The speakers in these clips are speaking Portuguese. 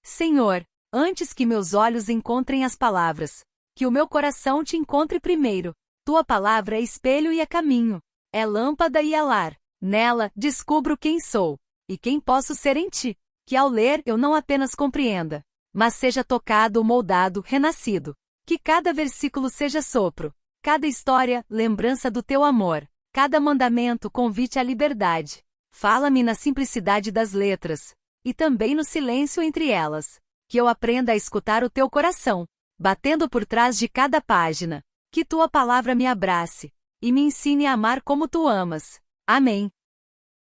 Senhor, antes que meus olhos encontrem as palavras, que o meu coração te encontre primeiro. Tua palavra é espelho e é caminho, é lâmpada e é lar. Nela, descubro quem sou, e quem posso ser em ti, que ao ler eu não apenas compreenda, mas seja tocado, moldado, renascido. Que cada versículo seja sopro, cada história, lembrança do teu amor, cada mandamento, convite à liberdade. Fala-me na simplicidade das letras, e também no silêncio entre elas. Que eu aprenda a escutar o teu coração, batendo por trás de cada página. Que tua palavra me abrace, e me ensine a amar como tu amas. Amém.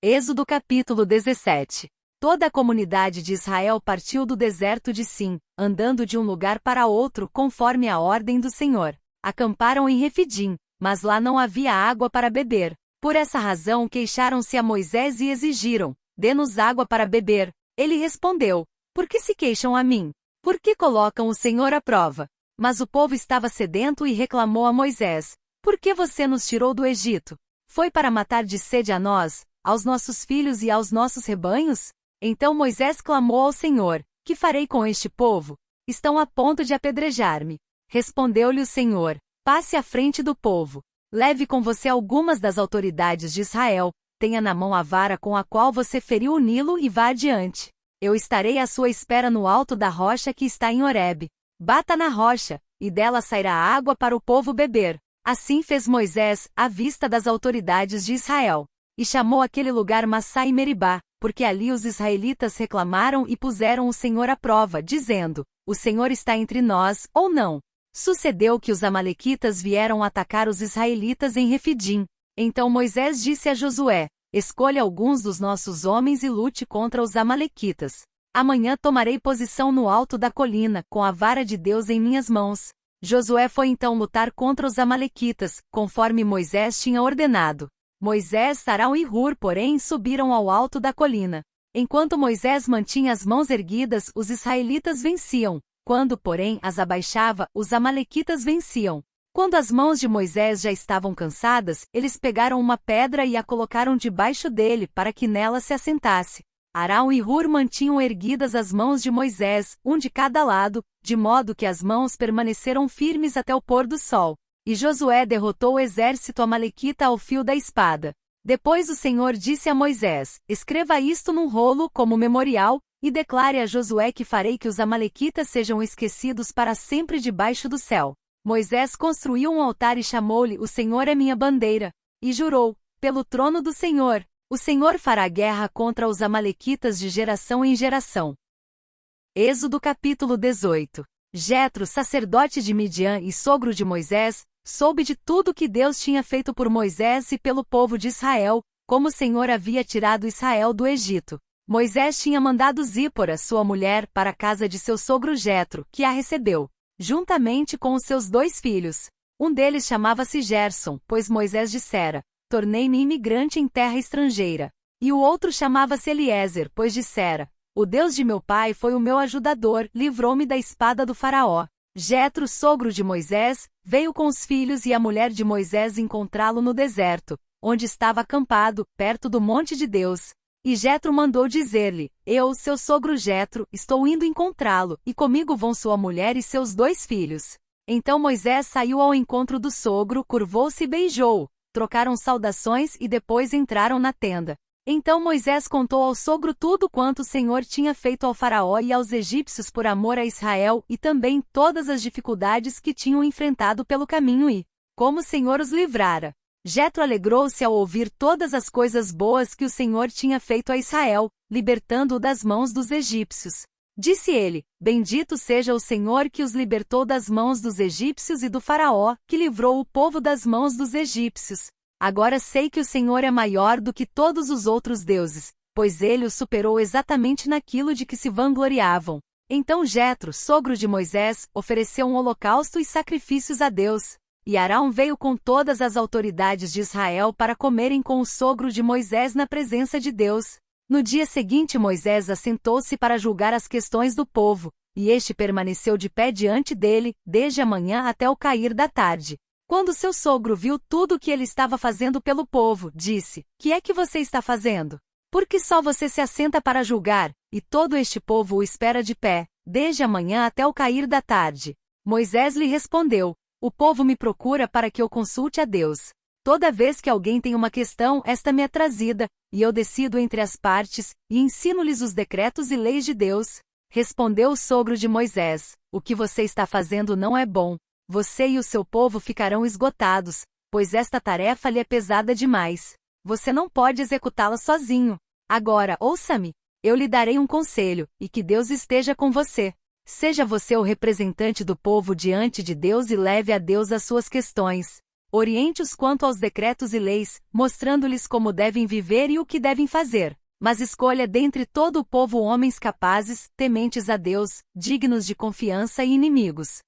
Êxodo capítulo 17. Toda a comunidade de Israel partiu do deserto de Sim, andando de um lugar para outro conforme a ordem do Senhor. Acamparam em Refidim, mas lá não havia água para beber. Por essa razão queixaram-se a Moisés e exigiram: dê-nos água para beber. Ele respondeu: por que se queixam a mim? Por que colocam o Senhor à prova? Mas o povo estava sedento e reclamou a Moisés: por que você nos tirou do Egito? Foi para matar de sede a nós, aos nossos filhos e aos nossos rebanhos? Então Moisés clamou ao Senhor: que farei com este povo? Estão a ponto de apedrejar-me. Respondeu-lhe o Senhor: passe à frente do povo. Leve com você algumas das autoridades de Israel, tenha na mão a vara com a qual você feriu o Nilo e vá adiante. Eu estarei à sua espera no alto da rocha que está em Horebe. Bata na rocha, e dela sairá água para o povo beber. Assim fez Moisés, à vista das autoridades de Israel. E chamou aquele lugar Massá e Meribá, porque ali os israelitas reclamaram e puseram o Senhor à prova, dizendo: o Senhor está entre nós, ou não? Sucedeu que os amalequitas vieram atacar os israelitas em Refidim. Então Moisés disse a Josué: escolha alguns dos nossos homens e lute contra os amalequitas. Amanhã tomarei posição no alto da colina, com a vara de Deus em minhas mãos. Josué foi então lutar contra os amalequitas, conforme Moisés tinha ordenado. Moisés, Arão e Hur, porém, subiram ao alto da colina. Enquanto Moisés mantinha as mãos erguidas, os israelitas venciam. Quando, porém, as abaixava, os amalequitas venciam. Quando as mãos de Moisés já estavam cansadas, eles pegaram uma pedra e a colocaram debaixo dele para que nela se assentasse. Arão e Hur mantinham erguidas as mãos de Moisés, um de cada lado, de modo que as mãos permaneceram firmes até o pôr do sol. E Josué derrotou o exército amalequita ao fio da espada. Depois o Senhor disse a Moisés: escreva isto num rolo como memorial, e declare a Josué que farei que os amalequitas sejam esquecidos para sempre debaixo do céu. Moisés construiu um altar e chamou-lhe: o Senhor é minha bandeira. E jurou: pelo trono do Senhor, o Senhor fará guerra contra os amalequitas de geração em geração. Êxodo capítulo 18. Jetro, sacerdote de Midian e sogro de Moisés, soube de tudo que Deus tinha feito por Moisés e pelo povo de Israel, como o Senhor havia tirado Israel do Egito. Moisés tinha mandado Zípora, sua mulher, para a casa de seu sogro Jetro, que a recebeu, juntamente com os seus 2 filhos. Um deles chamava-se Gerson, pois Moisés dissera: tornei-me imigrante em terra estrangeira. E o outro chamava-se Eliezer, pois dissera: o Deus de meu pai foi o meu ajudador, livrou-me da espada do faraó. Jetro, sogro de Moisés, veio com os filhos e a mulher de Moisés encontrá-lo no deserto, onde estava acampado, perto do monte de Deus. E Jetro mandou dizer-lhe: eu, seu sogro Jetro, estou indo encontrá-lo, e comigo vão sua mulher e seus 2 filhos. Então Moisés saiu ao encontro do sogro, curvou-se e beijou. Trocaram saudações e depois entraram na tenda. Então Moisés contou ao sogro tudo quanto o Senhor tinha feito ao faraó e aos egípcios por amor a Israel, e também todas as dificuldades que tinham enfrentado pelo caminho e como o Senhor os livrara. Jetro alegrou-se ao ouvir todas as coisas boas que o Senhor tinha feito a Israel, libertando-o das mãos dos egípcios. Disse ele: bendito seja o Senhor que os libertou das mãos dos egípcios e do faraó, que livrou o povo das mãos dos egípcios. Agora sei que o Senhor é maior do que todos os outros deuses, pois ele os superou exatamente naquilo de que se vangloriavam. Então Jetro, sogro de Moisés, ofereceu um holocausto e sacrifícios a Deus. E Arão veio com todas as autoridades de Israel para comerem com o sogro de Moisés na presença de Deus. No dia seguinte Moisés assentou-se para julgar as questões do povo, e este permaneceu de pé diante dele, desde a manhã até o cair da tarde. Quando seu sogro viu tudo o que ele estava fazendo pelo povo, disse: que é que você está fazendo? Porque só você se assenta para julgar, e todo este povo o espera de pé, desde a manhã até o cair da tarde. Moisés lhe respondeu: O povo me procura para que eu consulte a Deus. Toda vez que alguém tem uma questão, esta me é trazida, e eu decido entre as partes, e ensino-lhes os decretos e leis de Deus. Respondeu o sogro de Moisés: O que você está fazendo não é bom. Você e o seu povo ficarão esgotados, pois esta tarefa lhe é pesada demais. Você não pode executá-la sozinho. Agora, ouça-me. Eu lhe darei um conselho, e que Deus esteja com você. Seja você o representante do povo diante de Deus e leve a Deus as suas questões. Oriente-os quanto aos decretos e leis, mostrando-lhes como devem viver e o que devem fazer. Mas escolha dentre todo o povo homens capazes, tementes a Deus, dignos de confiança e inimigos.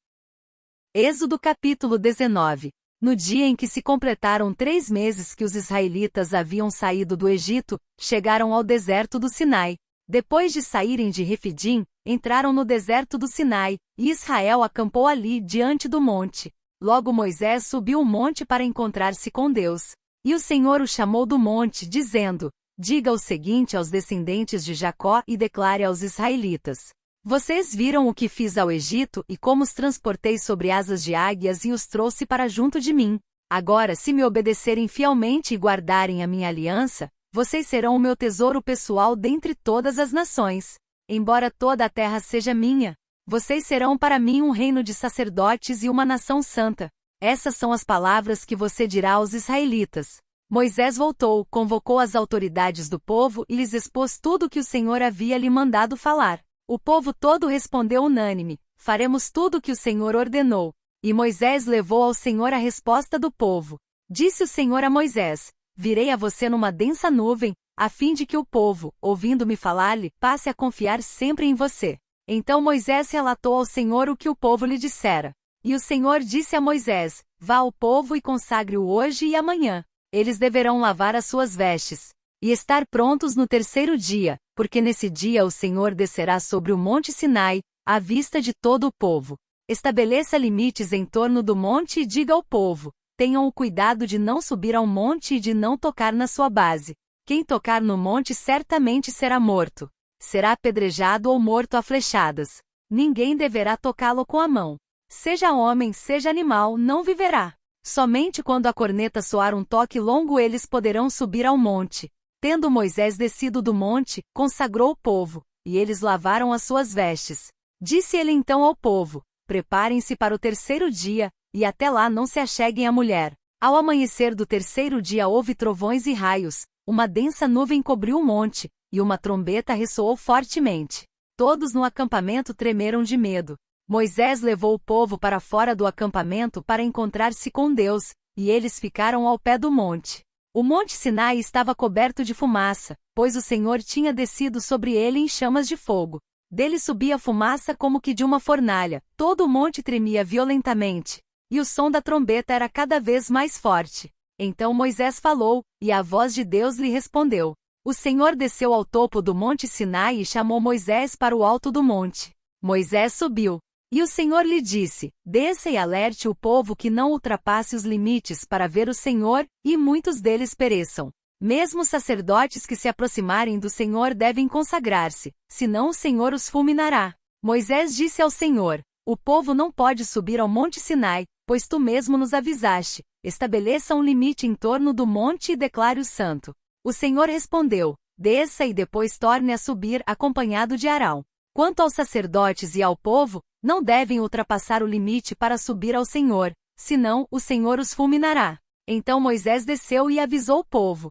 Êxodo capítulo 19. No dia em que se completaram 3 meses que os israelitas haviam saído do Egito, chegaram ao deserto do Sinai. Depois de saírem de Refidim, entraram no deserto do Sinai, e Israel acampou ali diante do monte. Logo Moisés subiu o monte para encontrar-se com Deus. E o Senhor o chamou do monte, dizendo: Diga o seguinte aos descendentes de Jacó e declare aos israelitas: Vocês viram o que fiz ao Egito e como os transportei sobre asas de águias e os trouxe para junto de mim. Agora, se me obedecerem fielmente e guardarem a minha aliança, vocês serão o meu tesouro pessoal dentre todas as nações. Embora toda a terra seja minha, vocês serão para mim um reino de sacerdotes e uma nação santa. Essas são as palavras que você dirá aos israelitas. Moisés voltou, convocou as autoridades do povo e lhes expôs tudo o que o Senhor havia lhe mandado falar. O povo todo respondeu unânime: Faremos tudo o que o Senhor ordenou. E Moisés levou ao Senhor a resposta do povo. Disse o Senhor a Moisés: Virei a você numa densa nuvem, a fim de que o povo, ouvindo-me falar-lhe, passe a confiar sempre em você. Então Moisés relatou ao Senhor o que o povo lhe dissera. E o Senhor disse a Moisés: Vá ao povo e consagre-o hoje e amanhã. Eles deverão lavar as suas vestes e estar prontos no 3º dia, porque nesse dia o Senhor descerá sobre o monte Sinai, à vista de todo o povo. Estabeleça limites em torno do monte e diga ao povo: tenham o cuidado de não subir ao monte e de não tocar na sua base. Quem tocar no monte certamente será morto. Será apedrejado ou morto a flechadas. Ninguém deverá tocá-lo com a mão. Seja homem, seja animal, não viverá. Somente quando a corneta soar um toque longo eles poderão subir ao monte. Tendo Moisés descido do monte, consagrou o povo, e eles lavaram as suas vestes. Disse ele então ao povo: Preparem-se para o 3º dia, e até lá não se acheguem à mulher. Ao amanhecer do 3º dia houve trovões e raios, uma densa nuvem cobriu o monte, e uma trombeta ressoou fortemente. Todos no acampamento tremeram de medo. Moisés levou o povo para fora do acampamento para encontrar-se com Deus, e eles ficaram ao pé do monte. O monte Sinai estava coberto de fumaça, pois o Senhor tinha descido sobre ele em chamas de fogo. Dele subia fumaça como que de uma fornalha, todo o monte tremia violentamente, e o som da trombeta era cada vez mais forte. Então Moisés falou, e a voz de Deus lhe respondeu. O Senhor desceu ao topo do monte Sinai e chamou Moisés para o alto do monte. Moisés subiu. E o Senhor lhe disse: Desça e alerte o povo que não ultrapasse os limites para ver o Senhor, e muitos deles pereçam. Mesmo os sacerdotes que se aproximarem do Senhor devem consagrar-se, senão o Senhor os fulminará. Moisés disse ao Senhor: O povo não pode subir ao monte Sinai, pois tu mesmo nos avisaste. Estabeleça um limite em torno do monte e declare-o santo. O Senhor respondeu: Desça e depois torne a subir acompanhado de Arão. Quanto aos sacerdotes e ao povo, não devem ultrapassar o limite para subir ao Senhor, senão o Senhor os fulminará. Então Moisés desceu e avisou o povo.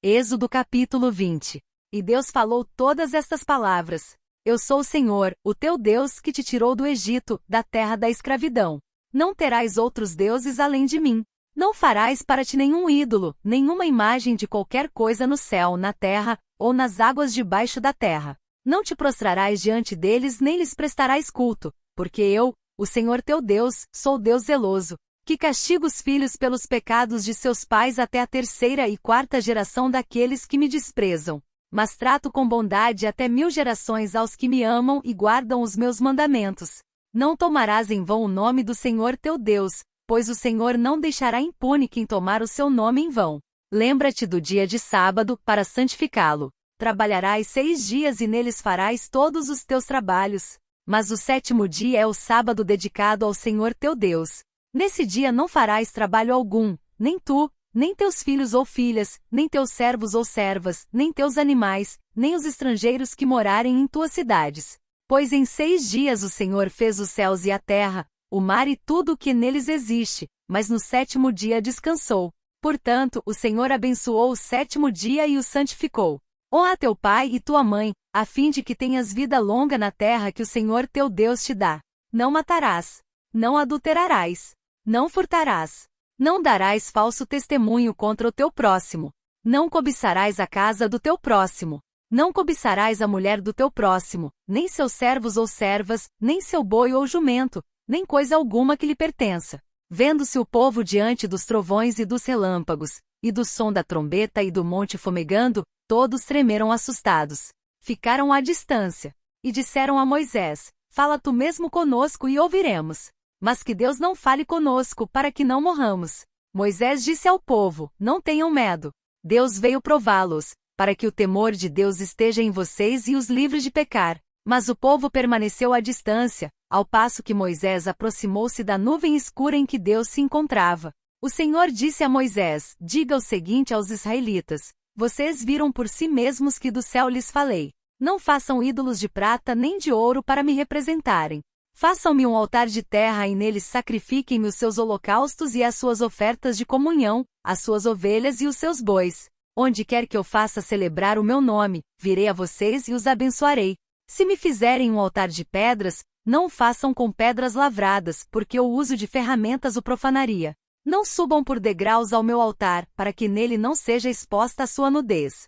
Êxodo capítulo 20. E Deus falou todas estas palavras: Eu sou o Senhor, o teu Deus que te tirou do Egito, da terra da escravidão. Não terás outros deuses além de mim. Não farás para ti nenhum ídolo, nenhuma imagem de qualquer coisa no céu, na terra, ou nas águas debaixo da terra. Não te prostrarás diante deles nem lhes prestarás culto, porque eu, o Senhor teu Deus, sou Deus zeloso, que castigo os filhos pelos pecados de seus pais até a 3ª e 4ª geração daqueles que me desprezam. Mas trato com bondade até 1000 gerações aos que me amam e guardam os meus mandamentos. Não tomarás em vão o nome do Senhor teu Deus, pois o Senhor não deixará impune quem tomar o seu nome em vão. Lembra-te do dia de sábado, para santificá-lo. Trabalharás 6 dias e neles farás todos os teus trabalhos. Mas o 7º dia é o sábado dedicado ao Senhor teu Deus. Nesse dia não farás trabalho algum, nem tu, nem teus filhos ou filhas, nem teus servos ou servas, nem teus animais, nem os estrangeiros que morarem em tuas cidades. Pois em 6 dias o Senhor fez os céus e a terra, o mar e tudo o que neles existe, mas no 7º dia descansou. Portanto, o Senhor abençoou o 7º dia e o santificou. Honra teu pai e tua mãe, a fim de que tenhas vida longa na terra que o Senhor teu Deus te dá. Não matarás. Não adulterarás. Não furtarás. Não darás falso testemunho contra o teu próximo. Não cobiçarás a casa do teu próximo. Não cobiçarás a mulher do teu próximo, nem seus servos ou servas, nem seu boi ou jumento, nem coisa alguma que lhe pertença. Vendo-se o povo diante dos trovões e dos relâmpagos, e do som da trombeta e do monte fumegando, todos tremeram assustados. Ficaram à distância. E disseram a Moisés: Fala tu mesmo conosco e ouviremos. Mas que Deus não fale conosco para que não morramos. Moisés disse ao povo: Não tenham medo. Deus veio prová-los, para que o temor de Deus esteja em vocês e os livre de pecar. Mas o povo permaneceu à distância, ao passo que Moisés aproximou-se da nuvem escura em que Deus se encontrava. O Senhor disse a Moisés: Diga o seguinte aos israelitas: Vocês viram por si mesmos que do céu lhes falei. Não façam ídolos de prata nem de ouro para me representarem. Façam-me um altar de terra e neles sacrifiquem-me os seus holocaustos e as suas ofertas de comunhão, as suas ovelhas e os seus bois. Onde quer que eu faça celebrar o meu nome, virei a vocês e os abençoarei. Se me fizerem um altar de pedras, não o façam com pedras lavradas, porque o uso de ferramentas o profanaria. Não subam por degraus ao meu altar, para que nele não seja exposta a sua nudez.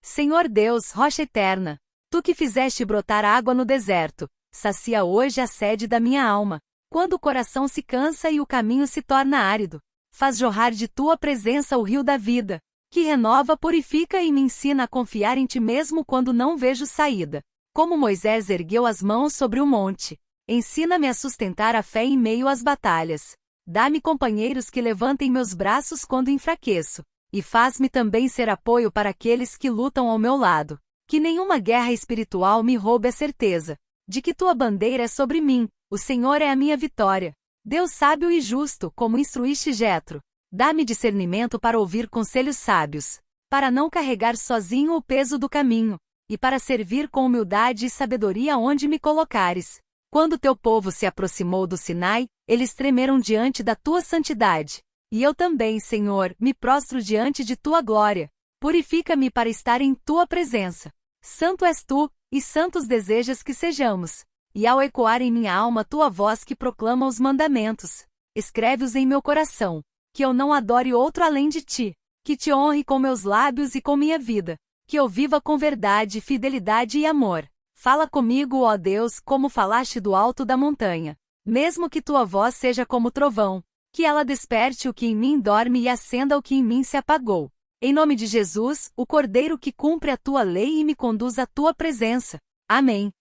Senhor Deus, rocha eterna, tu que fizeste brotar água no deserto, sacia hoje a sede da minha alma. Quando o coração se cansa e o caminho se torna árido, faz jorrar de tua presença o rio da vida, que renova, purifica e me ensina a confiar em ti mesmo quando não vejo saída. Como Moisés ergueu as mãos sobre o monte, ensina-me a sustentar a fé em meio às batalhas. Dá-me companheiros que levantem meus braços quando enfraqueço, e faz-me também ser apoio para aqueles que lutam ao meu lado. Que nenhuma guerra espiritual me roube a certeza de que tua bandeira é sobre mim, o Senhor é a minha vitória. Deus sábio e justo, como instruíste Jetro. Dá-me discernimento para ouvir conselhos sábios, para não carregar sozinho o peso do caminho, e para servir com humildade e sabedoria onde me colocares. Quando teu povo se aproximou do Sinai, eles tremeram diante da tua santidade. E eu também, Senhor, me prostro diante de tua glória. Purifica-me para estar em tua presença. Santo és tu, e santos desejas que sejamos. E ao ecoar em minha alma tua voz que proclama os mandamentos, escreve-os em meu coração, que eu não adore outro além de ti, que te honre com meus lábios e com minha vida, que eu viva com verdade, fidelidade e amor. Fala comigo, ó Deus, como falaste do alto da montanha. Mesmo que tua voz seja como trovão, que ela desperte o que em mim dorme e acenda o que em mim se apagou. Em nome de Jesus, o Cordeiro que cumpre a tua lei e me conduz à tua presença. Amém.